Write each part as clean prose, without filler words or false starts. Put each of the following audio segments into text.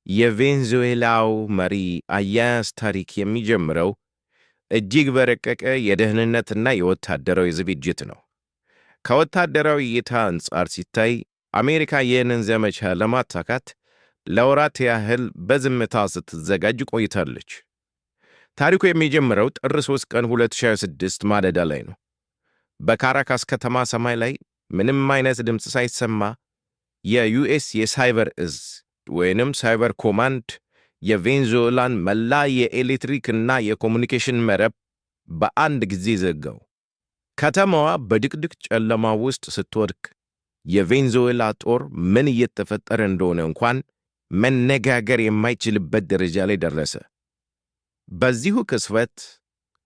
የቬንዙዌላው መሪ አያያዝ ታሪክ የሚጀምረው እጅግ በረቀቀ የደህንነትና የወታደራዊ ዝግጅት ነው። ከወታደራዊ እይታ አንጻር ሲታይ አሜሪካ ይህንን ዘመቻ ለማሳካት ለወራት ያህል በዝምታ ስትዘጋጅ ቆይታለች። ታሪኩ የሚጀምረው ጥር 3 ቀን 2026 ማለዳ ላይ ነው። በካራካስ ከተማ ሰማይ ላይ ምንም አይነት ድምፅ ሳይሰማ የዩኤስ የሳይበር እዝ ወይንም ሳይበር ኮማንድ የቬንዙዌላን መላ የኤሌክትሪክና የኮሙኒኬሽን መረብ በአንድ ጊዜ ዘጋው። ከተማዋ በድቅድቅ ጨለማ ውስጥ ስትወድቅ የቬንዙዌላ ጦር ምን እየተፈጠረ እንደሆነ እንኳን መነጋገር የማይችልበት ደረጃ ላይ ደረሰ። በዚሁ ቅስፈት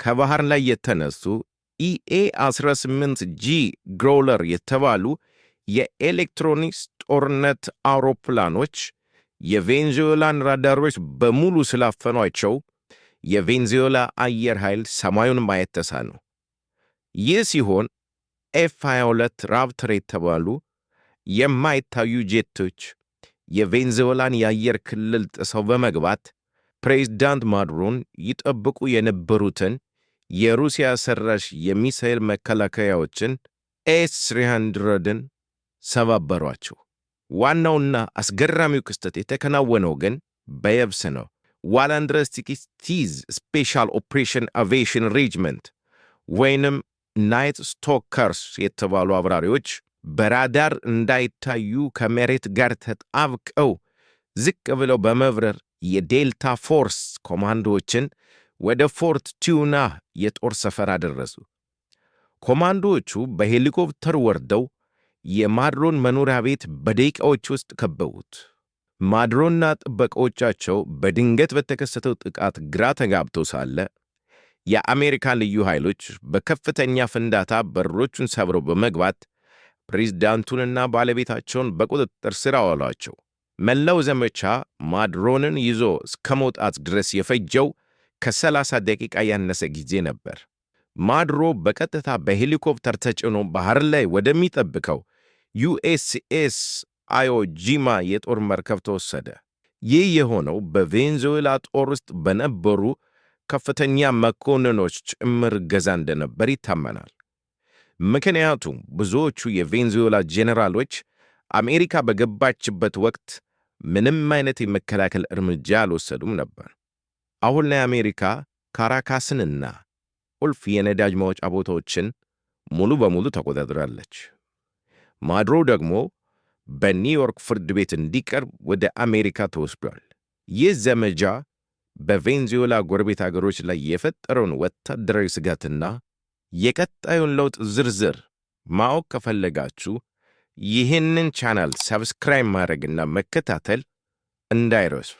ከባህር ላይ የተነሱ ኢኤ-18ጂ ግሮውለር የተባሉ የኤሌክትሮኒክስ ጦርነት አውሮፕላኖች የቬንዙዌላን ራዳሮች በሙሉ ስላፈኗቸው የቬንዙዌላ አየር ኃይል ሰማዩን ማየት ተሳነው። ይህ ሲሆን ኤፍ-22 ራፕተር የተባሉ የማይታዩ ጄቶች የቬንዙዌላን የአየር ክልል ጥሰው በመግባት ፕሬዝዳንት ማዱሮን ይጠብቁ የነበሩትን የሩሲያ ሰራሽ የሚሳኤል መከላከያዎችን ኤስ-300ን ሰባበሯቸው። ዋናውና አስገራሚው ክስተት የተከናወነው ግን በየብስ ነው። ዋላንድረስቲኪስቲዝ ስፔሻል ኦፕሬሽን አቪዬሽን ሬጅመንት ወይንም ናይት ስቶከርስ የተባሉ አብራሪዎች በራዳር እንዳይታዩ ከመሬት ጋር ተጣብቀው ዝቅ ብለው በመብረር የዴልታ ፎርስ ኮማንዶዎችን ወደ ፎርት ቲዩና የጦር ሰፈር አደረሱ። ኮማንዶዎቹ በሄሊኮፕተር ወርደው የማድሮን መኖሪያ ቤት በደቂቃዎች ውስጥ ከበቡት። ማድሮና ጥበቃዎቻቸው በድንገት በተከሰተው ጥቃት ግራ ተጋብተው ሳለ የአሜሪካ ልዩ ኃይሎች በከፍተኛ ፍንዳታ በሮቹን ሰብረው በመግባት ፕሬዝዳንቱንና ባለቤታቸውን በቁጥጥር ስር አዋሏቸው። መላው ዘመቻ ማድሮንን ይዞ እስከ መውጣት ድረስ የፈጀው ከ30 ደቂቃ ያነሰ ጊዜ ነበር። ማድሮ በቀጥታ በሄሊኮፕተር ተጭኖ ባህር ላይ ወደሚጠብቀው ዩኤስኤስ አዮጂማ የጦር መርከብ ተወሰደ። ይህ የሆነው በቬንዙዌላ ጦር ውስጥ በነበሩ ከፍተኛ መኮንኖች ጭምር እገዛ እንደነበር ይታመናል። ምክንያቱም ብዙዎቹ የቬንዙዌላ ጄኔራሎች አሜሪካ በገባችበት ወቅት ምንም አይነት የመከላከል እርምጃ አልወሰዱም ነበር። አሁን ላይ አሜሪካ ካራካስንና ቁልፍ የነዳጅ ማውጫ ቦታዎችን ሙሉ በሙሉ ተቆጣጥራለች። ማዱሮ ደግሞ በኒውዮርክ ፍርድ ቤት እንዲቀርብ ወደ አሜሪካ ተወስዷል። ይህ ዘመቻ በቬንዙዌላ ጎረቤት አገሮች ላይ የፈጠረውን ወታደራዊ ስጋትና የቀጣዩን ለውጥ ዝርዝር ማወቅ ከፈለጋችሁ ይህንን ቻናል ሰብስክራይብ ማድረግና መከታተል እንዳይረሱ።